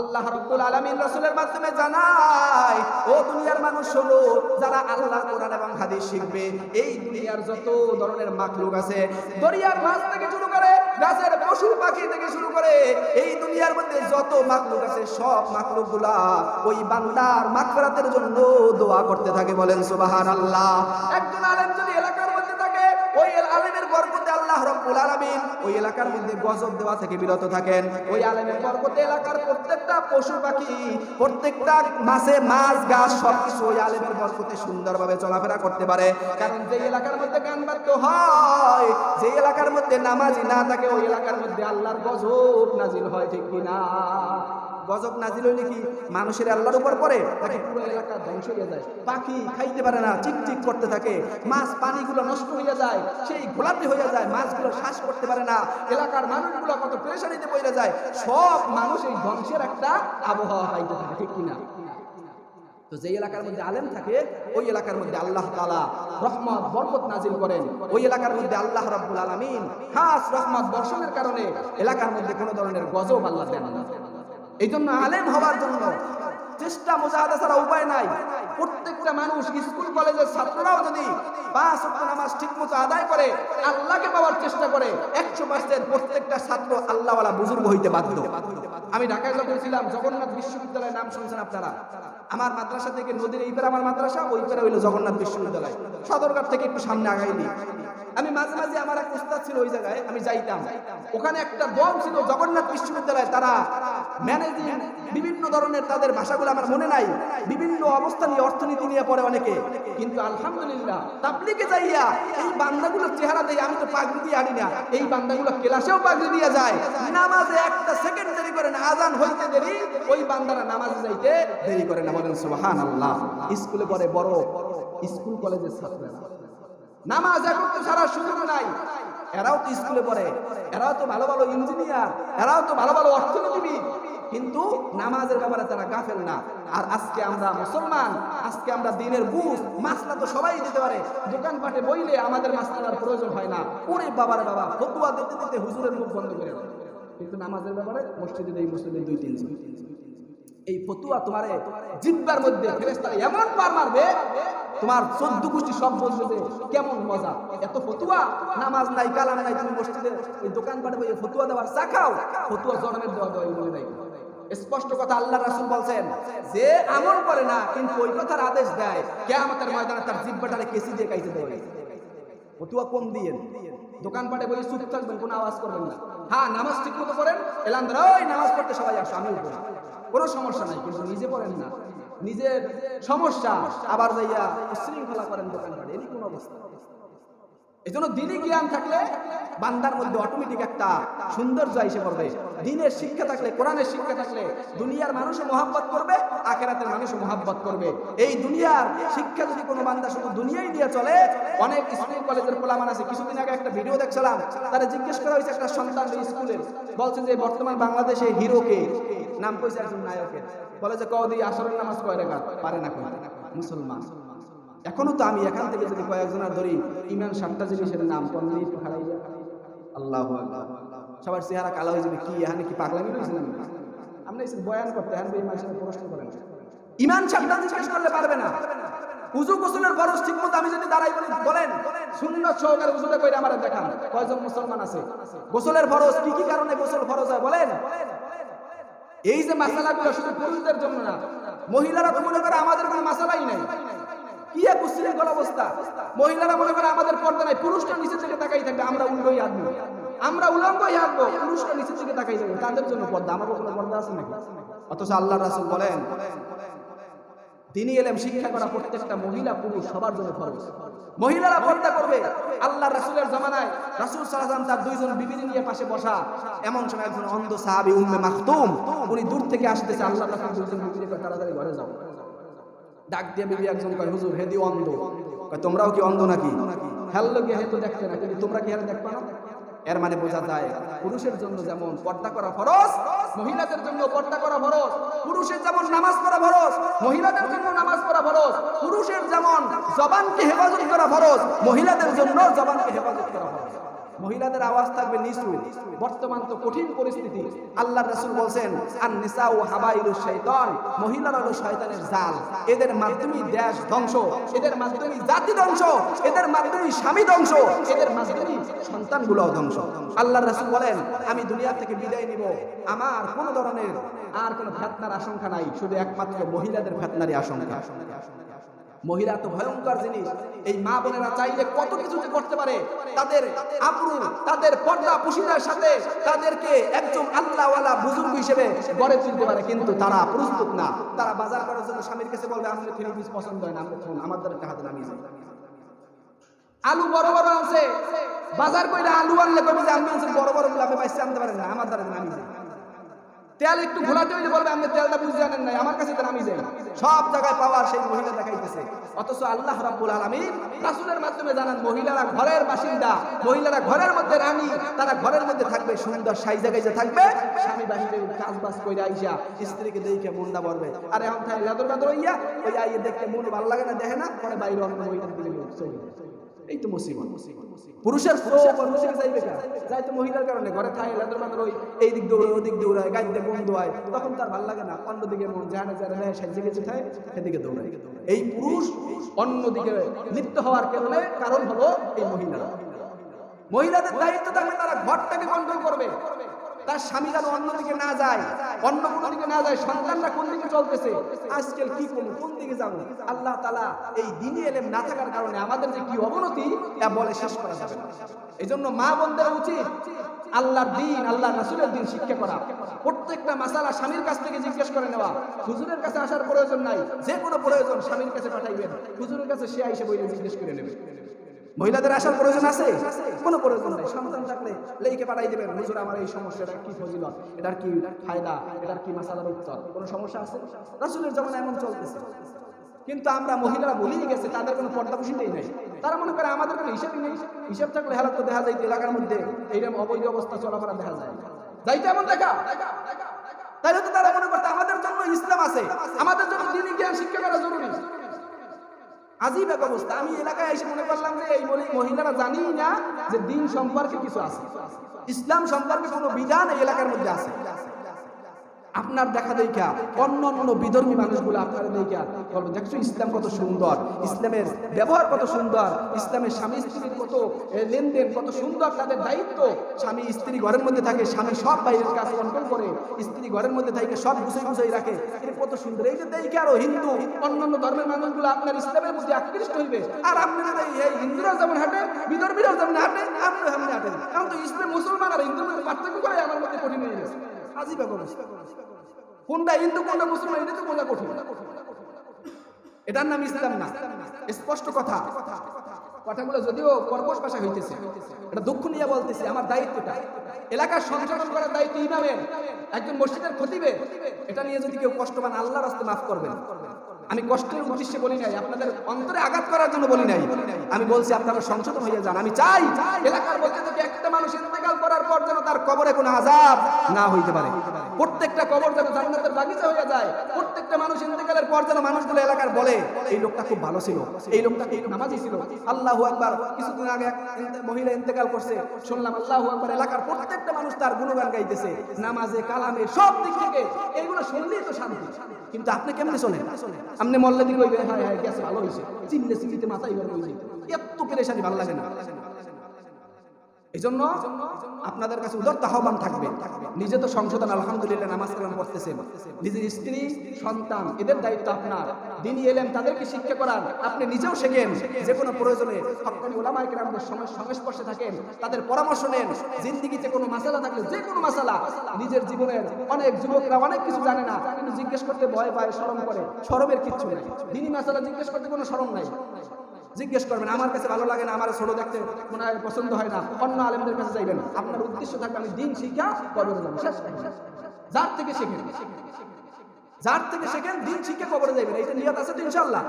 আল্লাহ রাব্বুল আলামিন রাসূলের মাধ্যমে জানায়, ও দুনিয়ার মানুষ শোনো, যারা আল্লাহর কোরআন এবং হাদিস শিখবে, এই দুনিয়ার যত ধরনের মাখলুক আছে, দরিয়ার মাছ থেকে শুরু করে গাছের পশু পাখি থেকে শুরু করে এই দুনিয়ার মধ্যে যত মাখলুক আছে, সব মাখলুকগুলা ওই বান্দার মাগফিরাতের জন্য দোয়া করতে থাকে। বলেন সুবহানাল্লাহ। একজন আলেম যদি এলাকার মধ্যে থাকে, ওই আলেমের বরকতে আল্লাহ রাব্বুল আলামিন ওই এলাকার মধ্যে গজব দেওয়া থেকে বিরত থাকেন। ওই আলেমের বরকতে এলাকার প্রত্যেকটা পশু পাখি, প্রত্যেকটা মাছ গাছ সবকিছু ওই আলেমের বরকতে সুন্দরভাবে চলাফেরা করতে পারে। কারণ যে এলাকার মধ্যে গান বাদ্য হয়, যে এলাকার মধ্যে নামাজি না থাকে, ওই এলাকার মধ্যে আল্লাহর গজব নাজিল হয়। ঠিক কিনা? গজব নাজিল হইলে কি মানুষের আল্লাহর উপর পড়ে, তাকে পুরো এলাকা ধ্বংস হয়ে যায়। পাখি খাইতে পারে না, চিকচিক করতে থাকে। মাছ পানিগুলো নষ্ট হয়ে যায়, সেই ঘোলাটে হয়ে যায়, মাছগুলো শ্বাস করতে পারে না। এলাকার মানুষগুলো কত পেরেশানিতে পড়ে যায়। সব মানুষ এই ধ্বংসের একটা আবহাওয়া পাইতে থাকে। ঠিক কিনা? তো যে এলাকার মধ্যে আলেম থাকে, ওই এলাকার মধ্যে আল্লাহ তাআলা রহমত বরকত নাজিল করেন। ওই এলাকার মধ্যে আল্লাহ রাব্বুল আলামিন খাস রহমত বর্ষণের কারণে এলাকার মধ্যে কোনো ধরনের গজব আল্লাহ দেন না। এই জন্য আলেম হওয়ার জন্য চেষ্টা মুজাহাদা ছাড়া উপায় নাই। প্রত্যেকটা মানুষ, স্কুল কলেজের ছাত্ররাও যদি 5 ওয়াক্ত নামাজ ঠিকমতো আদায় করে, আল্লাহকে পাওয়ার চেষ্টা করে, 100% প্রত্যেকটা ছাত্র আল্লাহওয়ালা বুজুর্গ হইতে বাধ্য। আমি ঢাকায় যখন ছিলাম, জগন্নাথ বিশ্ববিদ্যালয়ের নাম শুনছেন আপনারা? আমার মাদ্রাসা থেকে নদীর এই পারে আমার মাদ্রাসা, ওই পারে হইল জগন্নাথ বিশ্ববিদ্যালয়। সদরঘাট থেকে একটু সামনে আগাইলি। আমি মাঝে মাঝে, আমার এক উস্তাদ ছিল ওই জায়গায়, আমি যাইতাম। ওখানে একটা দল ছিল জগন্নাথ বিশ্ববিদ্যালয়ে, তারা ম্যানেজিং বিভিন্ন ধরনের, তাদের ভাষাগুলো আমার মনে নাই, বিভিন্ন অবস্থা নিয়ে, অর্থনীতি নিয়ে পড়ে অনেকে। কিন্তু আলহামদুলিল্লাহ তাবলীগে যাইয়া এই বান্দাগুলোর চেহারা দেই, আমি তো পাগড়ি দিয়ে আনি না, এই বান্দাগুলো ক্লাসেও পাগড়ি দিয়ে যায়, নামাজে একটা সেকেন্ড দেরি করে না, আজান হইতে দেরি, ওই বান্দারা নামাজে যাইতে দেরি করে না। বলেন সুবহানাল্লাহ। স্কুলে পড়ে বড় স্কুল কলেজের ছাত্ররা, নামাজ এখন তো সারা সুযোগ নাই, এরাও তো স্কুলে পড়ে, এরাও তো ভালো ভালো ইঞ্জিনিয়ার, এরাও তো ভালো ভালো অর্থনীতিবিদ, কিন্তু নামাজের ব্যাপারে তারা গাফেল না। আর আজকে আমরা মুসলমান, আজকে আমরা দিনের বুঝ মাসলা তো সবাই দিতে পারে, দোকানপাটে বইলে আমাদের মাসলার প্রয়োজন হয় না। ওরে বাবার বাবা, ফতুয়া দিতে দিতে হুজুরের মুখ বন্ধ করে দেয়। কিন্তু নামাজের ব্যাপারে মসজিদে এই মুসলিমের 2-3 জন এই ফতুয়া তোমার জিব্বার মধ্যে ফেরেশতারা এমন পার মারবে, তোমার 14 গোষ্ঠী সব বলবে যে কেমন মজা, এত ফতুয়া, নামাজ নাই, কালাম নাই, তুমি মসজিদে ওই দোকানপাটে বসে ফতুয়া দেওয়ার চা খাও। ফতুয়া জন্মের দেওয়া দেওয়াই বলে নাই। স্পষ্ট কথা আল্লাহ রাসূল বলছেন, যে আমল করে না কিন্তু ওই কথার আদেশ দেয়, কিয়ামতের ময়দানে তার জিহ্বাটারে কেসি দিয়ে কাইতে দেবে। ফতুয়া কম দিয়ে দোকানপাটে বসে চুপ থাকবেন, কোনো আওয়াজ করবেন না। হ্যাঁ, নামাজ ঠিক মতো করেন, এলান ধরে ওই নামাজ পড়তে সবাই আসো, আমিও পড়ি, কোনো সমস্যা নাই, কিন্তু নিজে পড়েন না, নিজের সমস্যা, আবার যাইয়া শৃঙ্খলা করেন দোকানপাটে, এরই কোন অবস্থা। এই জন্য দিনই জ্ঞান থাকলে বান্দার মধ্যে অটোমেটিক একটা সৌন্দর্য এসে পড়বে। দিনের শিক্ষা থাকলে, কোরআনের শিক্ষা থাকলে দুনিয়ার মানুষও মহাব্বত করবে, আখিরাতের মানুষও মহাব্বত করবে। এই দুনিয়ার শিক্ষা যদি কোনো বান্দা শুধু দুনিয়াই দিয়ে চলে, অনেক স্কুল কলেজের পোলামান আছে। কিছুদিন আগে একটা ভিডিও দেখছিলাম, তারা জিজ্ঞেস করা হয়েছে একটা সন্তান স্কুলের, বলছেন যে বর্তমান বাংলাদেশে হিরোকে, নাম কইছে একজন নায়কের, বলে যে কদি আসরের নামাজ কয় রাকাত পারে না, কোন মুসলমান। এখনো তো আমি এখান থেকে যদি কয়েকজনের ধরি, ইমান 7টা জিনিসের নাম পড়লে একটু হারাই যায়। আল্লাহু আকবার। সবার চেহারা কালো হয়ে যাবে, কি এখানে কি পাগলামি হয়েছে নাকি? আপনি বয়ান করতে হ্যাঁ ইমান সাহেব প্রশ্ন করেন, ইমান 7টা জিজ্ঞেস করলে পারবে না। উযু গোসলের ফরজ ঠিকমতো আমি যদি দাঁড়াই বলি, বলেন সুন্নাত সহকারে উযুটা কইরা আমারে দেখান, কয়জন মুসলমান আছে? গোসলের ফরজ কি কি কারণে গোসল ফরজ হয় বলেন? এই যে মাসালাগুলো শুধু পুরুষদের জন্য না, মহিলারা তো মনে করে আমাদের কোনো মাসালাই নাই। কি এক উশৃঙ্খল অবস্থা! মহিলারা মনে করে আমাদের পর্দা নাই, পুরুষটা নিচে থেকে তাকাই থাকবে, আমরা উল্টোই আসবো, আমরা উলঙ্গই আসবো, পুরুষটা নিচে থেকে তাকাই থাকবে, তাদের জন্য পর্দা। আমাদের কোনো পর্দা আছে নাকি? অথচ আল্লাহ রাসূল বলেন, দ্বীনি ইলম শিক্ষা করা প্রত্যেকটা মহিলা পুরুষ সবার জন্য ফরজ। মহিলারা পর্দা করবে। আল্লাহ রাসূলের জামানায় রাসূল সাল্লাল্লাহু আলাইহি ওয়াসাল্লাম তার 2 জন বিবি নিয়ে পাশে বসা, এমন সময় একজন অন্ধ সাহাবী উম্মে মাখতুম, উনি দূর থেকে আসতেছে, আল্লাহ রাসূল 2 জন বিবিকে কয় তাড়াতাড়ি ঘরে যাও। ডাক দিয়ে বিবি একজন কয়, হুজুর হেদি অন্ধ। কয় তোমরাও কি অন্ধ নাকি? হ্যালো কে হেতু দেখতে না, কিন্তু তোমরা কি হেরে দেখবা না? এর মানে বোঝা যায় পুরুষের জন্য যেমন পর্দা করা ফরজ, মহিলাদের জন্য পর্দা করা ফরজ। পুরুষের যেমন নামাজ পড়া ফরজ, মহিলাদের জন্য নামাজ পড়া ফরজ। পুরুষের যেমন জবানকে হেফাজত করা ফরজ, মহিলাদের জন্য জবানকে হেফাজত করা ফরজ। মহিলাদের আওয়াজ থাকবে নিচু। বর্তমান তো কঠিন পরিস্থিতি। আল্লাহর রাসূল বলছেন আন নিসাউ হাবাইলুশ শাইতান, মহিলারা হলো শয়তানের জাল। এদের মাধ্যমেই দেশ ধ্বংস, এদের মাধ্যমেই জাতি ধ্বংস, এদের মাধ্যমেই স্বামী ধ্বংস, এদের মাধ্যমেই সন্তানগুলো ধ্বংস। আল্লাহর রাসূল বলেন আমি দুনিয়া থেকে বিদায় নিব, আমার কোন ধরনের আর কোনো ফিতনার আশঙ্কা নাই, শুধু একমাত্র মহিলাদের ফিতনারই আশঙ্কা। মহিলা তো ভয়ঙ্কর জিনিস। এই মা বোনেরা চাইলে কত কিছু করতে পারে, তাদের আবরু, তাদের পর্দা পুশিদার সাথে তাদেরকে একজন আল্লাহওয়ালা বুজুর্গ হিসেবে গড়ে তুলতে পারে, কিন্তু তারা প্রস্তুত না। তারা বাজার করার জন্য স্বামীর কাছে বলবে আমার থ্রি পিস পছন্দ হয় না, আমাদের হাতে নামিয়ে যায়। আলু বড় বড় আছে, বাজার কইরা আলু আনলে কইবে যে আমি আনছেন বড় বড় গুলো, আমি বাইসে আনতে পারেন না, আমার দ্বারা নামিয়ে যায়। তেল একটু ঘোলাতে হইলে বলবে আপনি তেলটা বুঝে জানেন নাই, আমার কাছে তো নামিয়ে যায়। সব জায়গায় পাওয়ার সেই মহিলা দেখাইতেছে। অথচ আল্লাহ রাব্বুল আলামিন রাসূলের মাধ্যমে জানান মহিলারা ঘরের বাসিন্দা, মহিলারা ঘরের মধ্যে রানী, তারা ঘরের মধ্যে থাকবে, সুন্দর সাইজা গাইজা থাকবে। স্বামী বাহিরে কাজ বাজ কইরা আইসা স্ত্রীকে দেখে মনটা ভরবে। আর এখন তাই লাদর বাদর হইয়া ওই আইয়ে দেখতে মন ভালো লাগে না, দেখে না, পরে বাইরে অন্য মহিলার দিকে চলে। এই তো মুসিবত। পুরুষের পুরুষের যাইবে কেন? যাই তো মহিলার কারণে ঘরে খায় লাদর বাদর ওই এই দিক দৌড়ে ওদিক দৌড়ায়, গাইতে বন্ধ হয়, তখন তার ভালো লাগে না, অন্যদিকে মন জানে জানে সাজিয়ে গেছে খায় সেদিকে দৌড়ায়। এই পুরুষ অন্যদিকে লিপ্ত হওয়ার কারণ হলো এই মহিলারা। মহিলাদের দায়িত্ব থাকবে তারা ঘরটাকে কন্ট্রোল করবে, তার স্বামী যেন অন্যদিকে না যায়, অন্য কোনো দিকে না যায়, সন্তানরা কোন দিকে চলতেছে, আজকাল কি করবো, কোন দিকে যাবো। আল্লাহ তাআলা এই দ্বীনি ইলম না থাকার কারণে আমাদের যে কি অবনতি তা বলে শেষ করা যাবে না। এই জন্য মা বোনদের উচিত আল্লাহর দ্বীন, আল্লাহ রাসূলের দ্বীন শিক্ষা করা। প্রত্যেকটা মাসালা স্বামীর কাছ থেকে জিজ্ঞেস করে নেওয়া। হুজুরের কাছে আসার প্রয়োজন নাই, যে কোনো প্রয়োজন স্বামীর কাছে পাঠাইবেন, হুজুরের কাছে সে আইসা বইলে জিজ্ঞেস করে নেবে। মহিলাদের আসার প্রয়োজন আছে? কোনো প্রয়োজন নাই। সন্তান থাকলে লেখে পাঠাই দেবেন, হুজুর আমার এই সমস্যা, এটার কি ফজিলত, এটার কি ফায়দা, এটার কি মাসালার উত্তর, কোনো সমস্যা আছে? রাসূলের জামানা এমন চলতেছে। কিন্তু আমরা মহিলারা বলেই গেছে তাদের কোনো পর্দাপুশিতেই নেই। তারা মনে করে আমাদের কোনো হিসাবই নেই। হিসাব থাকলে হেলাত তো দেখা যায় এলাকার মধ্যে এইরকম অবৈধ অবস্থা চলাফেরা দেখা যায়, যাইতে এমন দেখা। তাইলে তো তারা মনে করতে আমাদের জন্য ইসলাম আছে, আমাদের জন্য দ্বীনি জ্ঞান শিক্ষা করা জরুরি। আজীব এক অবস্থা। আমি এলাকায় এসে মনে করলাম যে এই মহিলারা জানি না যে দ্বীন সম্পর্কে কিছু আছে, ইসলাম সম্পর্কে কোনো বিধান এই এলাকার মধ্যে আছে। আপনার দেখা দেখা অন্য অন্য বিধর্মী মানুষগুলো আপনার দেখা বলবে দেখছো ইসলাম কত সুন্দর, ইসলামের ব্যবহার কত সুন্দর, ইসলামের স্বামী স্ত্রীর কত লেনদেন, কত সুন্দর তাদের দায়িত্ব। স্বামী স্ত্রী ঘরের মধ্যে থাকে, স্বামী সব বাইরের কাজ কন্ট্রোল করে, স্ত্রী ঘরের মধ্যে থাকে সব গুছাই গুছাই রাখে। এটা কত সুন্দর। এই যে দেখে আরো হিন্দু অন্য অন্য ধর্মের মানুষগুলো আপনার ইসলামের প্রতি আকৃষ্ট হইবে। আর আপনারা এই হিন্দুরাও যেমন হাঁটে, বিধর্মীরাও যেমন হাঁটে, আপনিও সামনে হাঁটেন। এখন তো ইসলাম মুসলমান আর হিন্দুর মধ্যে পার্থক্য করে আমার মধ্যে কঠিন হয়ে গেছে। আজীব এক অবস্থা। কোনটা হিন্দু কোনটা মুসলমান এটা তো বোঝা কঠিন। এটার নাম ইসলাম না। স্পষ্ট কথা। কথাগুলো যদিও কর্কশ ভাষা হইতেছে, এটা দুঃখ নিয়ে বলতেছি। আমার দায়িত্বটা এলাকার সংশোধন করার দায়িত্ব ইমামের, একজন মসজিদের খতিবের। এটা নিয়ে যদি কেউ কষ্ট পান আল্লাহর রাস্তায় মাফ করবেন। আমি কষ্টের উদ্দেশ্যে বলি নাই, আপনাদের অন্তরে আঘাত করার জন্য বলি নাই। আমি বলছি আপনারা সংশোধন হয়ে যান। আমি চাই এলাকার মধ্যে থেকে একটা মানুষ ইন্তেকাল করার পর যেন তার কবরে কোনো আযাব না হইতে পারে। প্রত্যেকটা কবর যেন জান্নাতের বাগিচা হয়ে যায়। প্রত্যেকটা মানুষ ইন্তেকালের পর যেন মানুষগুলো এলাকার বলে এই লোকটা খুব ভালো ছিল, এই লোকটা খুব নামাজি ছিল। আল্লাহু আকবার। কিছুদিন আগে এক মহিলা ইন্তেকাল করছে, শুনলাম আল্লাহু আকবার, এলাকার প্রত্যেকটা মানুষ তার গুণগান গাইতেছে, নামাজে কালামে সব দিক থেকে। এইগুলো শুনলেই তো শান্তি। কিন্তু আপনি কেমনে চলেন? আপনি মল্লে দিকে কইবে হ্যাঁ হ্যাঁ গেছে ভালো হয়েছে, চিনলে চিনিতে মাথায় গরম হয়ে যেত। এত পেরেশানি ভালো লাগে না। এই জন্য আপনাদের কাছে উদারতা আহ্বান থাকবে, নিজে তো সংশোধন আলহামদুলিল্লাহ নামাজ কালাম পড়তেছেন, নিজের স্ত্রী সন্তান এদের দায়িত্ব আপনার। দ্বীনি ইলম তাদেরকে শিক্ষা করান, আপনি নিজেও শেখেন। যে কোনো প্রয়োজনে হক্কানি উলামায়ে কেরামদের সংস্পর্শে থাকেন, তাদের পরামর্শ নেন। জিন্দেগিতে কোনো মাসালা থাকলে যে কোনো মাসালা, নিজের জীবনের অনেক যুবকরা অনেক কিছু জানে না, কিন্তু জিজ্ঞেস করতে ভয় পায়, শরম করে। শরমের কিচ্ছু নাই। দ্বীনি মাসালা জিজ্ঞেস করতে কোনো শরম নাই। জিজ্ঞেস করবেন, আমার কাছে ভালো লাগে না, আমার ছোট দেখতে মনে হয় পছন্দ হয় না, অন্য আলেমদের কাছে যাইবেন। আপনার উদ্দেশ্য থাকবে আমি দ্বীন শিক্ষা করবো, শেষ। যার থেকে শিখেন। যার থেকে শেখেন দিন শিখে কবরে যাবেন, এইটা নিয়ত আছে তো ইনশাআল্লাহ।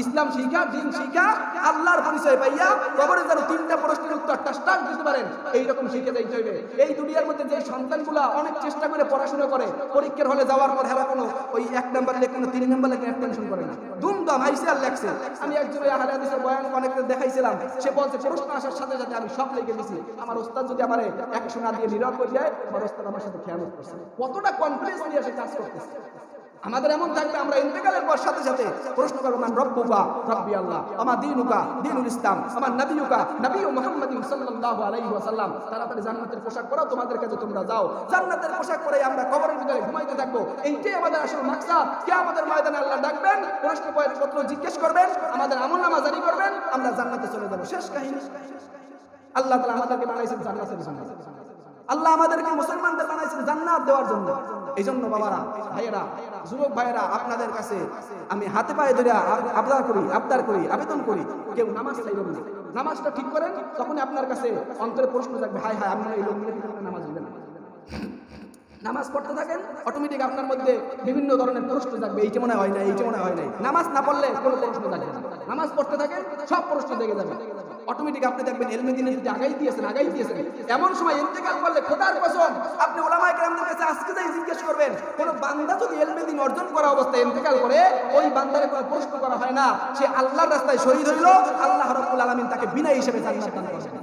ইসলাম শিখা, দিন শিখা, আল্লাহর পরিচয় পাইয়া কবরে যেন 3টা প্রশ্নের উত্তর টাস্টাক দিতে পারেন, এইরকম শিখে যাইতে হইবে। এই দুনিয়ার মধ্যে যে সন্তানগুলা অনেক চেষ্টা করে পড়াশোনা করে, পরীক্ষার হলে যাওয়ার পর হেরা কোনো ওই 1 নাম্বার লেখে কোনো 3 নাম্বার লেখে টেনশন করে না, দুমদাম আইসে আর লেখছে। আমি একজন আহলে হাদিসের বয়ান অনেকটা দেখাইছিলাম, সে বলছে প্রশ্ন আসার সাথে সাথে আমি সব লিখে দিছি, আমার ওস্তাদ যদি আমারে 100 না দিয়ে নীরব করে যায়, আমার ওস্তাদ আমার সাথে খেয়ানত করছে। কতটা কনফিডেন্স নিয়ে সে কাজ করতেছে। আমাদের এমন থাকবে আমরা ইন্তেকালের পর সাথে সাথে প্রশ্ন করব, মান রব্বুকা, রব্বি আল্লাহ, আমা দীনুকা, দীনুল ইসলাম, আমার নবিয়ুকা, নবী মুহাম্মদ সাল্লাল্লাহু আলাইহি ওয়াসাল্লাম। তাড়াতাড়ি জান্নাতের পোশাক পরাও, তোমাদের কাছে তোমরা যাও, জান্নাতের পোশাক পরে আমরা কবরের ভিতরে ঘুমাইতে থাকবো। এইটাই আমাদের আসল মাকসাদ। কিয়ামতের ময়দানে আল্লাহ ডাকবেন, প্রশ্নপত্র জিজ্ঞেস করবেন, আমাদের আমলনামা জারি করবেন, আমরা জান্নাতে চলে যাব। শেষ কাহিনী। আল্লাহ তাআলা আমাদেরকে বানাইছেন জান্নাতের জন্য। আল্লাহ আমাদেরকে মুসলমানদের বানাইছেন জান্নাত দেওয়ার জন্য। এই জন্য বাবারা, ভাইয়েরা, যুবক ভাইয়েরা, আপনাদের কাছে আমি হাতে পায়ে ধরে আবদার করি, আবেদন করি, কেউ নামাজ চাইবেন না। নামাজটা ঠিক করেন, তখন আপনার কাছে অন্তরে প্রশ্ন থাকবে, হায় হায় আমি এই লোকগুলো নামাজ দিবেন না। নামাজ পড়তে থাকেন, অটোমেটিক আপনার মধ্যে বিভিন্ন ধরনের প্রশ্ন থাকবে, এইটা মনে হয় না, এইটা মনে হয় নাই। নামাজ না পড়লে কোনো প্রশ্ন থাকবে না। নামাজ পড়তে থাকেন, সব প্রশ্ন দেখে যাবে। অটোমেটিক আপনি দেখবেন এলমে দিনে যদি আগাই দিয়েছেন। এমন সময় ইন্তেকাল করলে খোদার কসম আপনি উলামায়ে কেরামদের কাছে আজকে যাই জিজ্ঞেস করবেন, কোন বান্দা যদি এলমে দিন অর্জন করা অবস্থায় ইন্তেকাল করে, ওই বান্দারে কোনো প্রশ্ন করা হয় না, সে আল্লাহর রাস্তায় শহীদ হইল, আল্লাহ রাব্বুল আলামিন তাকে বিনা হিসেবে জান্নাত দান করবেন।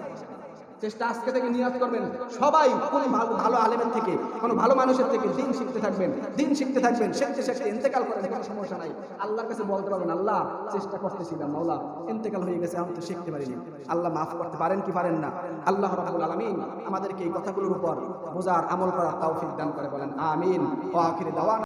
চেষ্টা আজকে থেকে নিয়ত করবেন, সবাই কোন ভালো আলেমের থেকে, কোন ভালো মানুষের থেকে দিন শিখতে থাকবেন, শিখতে ইন্তেকাল করেন, কোনো সমস্যা নাই। আল্লাহর কাছে বলতে পারবেন, আল্লাহ চেষ্টা করতেছিলাম, মাওলা ইন্তেকাল হয়ে গেছে, আমি তো শিখতে পারিনি। আল্লাহ মাফ করতে পারেন কি পারেন না? আল্লাহ রাব্বুল আলামিন আমাদেরকে এই কথাগুলোর উপর বোঝার, আমল করার তৌফিক দান করে। বলেন আমিন। ওয়া আখিরু দাওয়ানা।